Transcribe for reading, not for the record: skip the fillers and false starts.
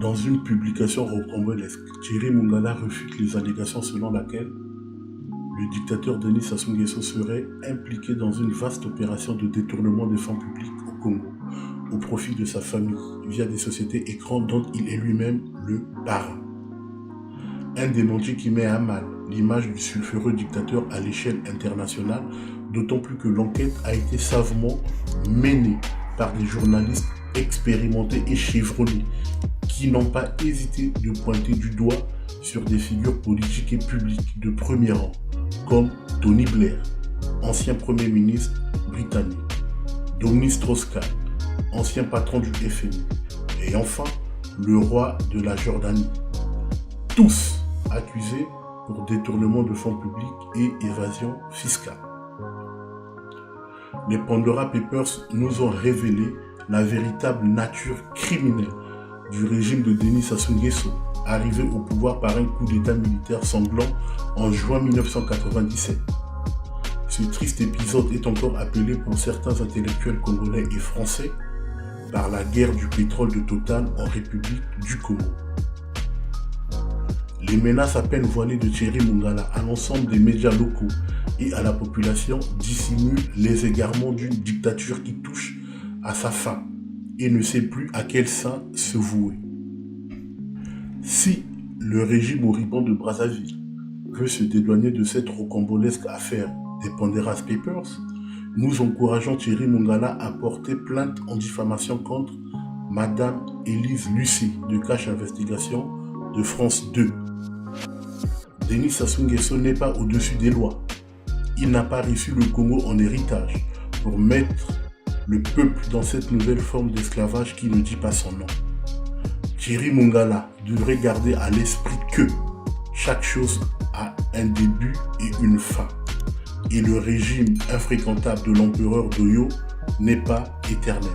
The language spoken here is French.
Dans une publication rocambolesque, Thierry Mongala refute les allégations selon laquelle le dictateur Denis Sassou Nguesso serait impliqué dans une vaste opération de détournement des fonds publics au Congo, au profit de sa famille, via des sociétés écrans dont il est lui-même le parrain. Un démenti qui met à mal l'image du sulfureux dictateur à l'échelle internationale, d'autant plus que l'enquête a été savamment menée par des journalistes expérimentés et chevronnés qui n'ont pas hésité de pointer du doigt sur des figures politiques et publiques de premier rang, comme Tony Blair, ancien Premier ministre britannique, Dominique Strauss-Kahn, ancien patron du FMI, et enfin le roi de la Jordanie. Tous accusés pour détournement de fonds publics et évasion fiscale. Les Pandora Papers nous ont révélé la véritable nature criminelle du régime de Denis Sassou Nguesso, arrivé au pouvoir par un coup d'état militaire sanglant en juin 1997. Ce triste épisode est encore appelé pour certains intellectuels congolais et français par la guerre du pétrole de Total en République du Congo. Les menaces à peine voilées de Thierry Mongala à l'ensemble des médias locaux et à la population dissimulent les égarements d'une dictature qui touche à sa fin et ne sait plus à quel saint se vouer. Si le régime moribond de Brazzaville veut se dédouaner de cette rocambolesque affaire des Pandora Papers, nous encourageons Thierry Mongala à porter plainte en diffamation contre Madame Élise Lucet de Cache Investigation de France 2. Denis Sassou Nguesso n'est pas au-dessus des lois. Il n'a pas reçu le Congo en héritage pour mettre le peuple dans cette nouvelle forme d'esclavage qui ne dit pas son nom. Thierry Mongala devrait garder à l'esprit que chaque chose a un début et une fin. Et le régime infréquentable de l'empereur Doyo n'est pas éternel.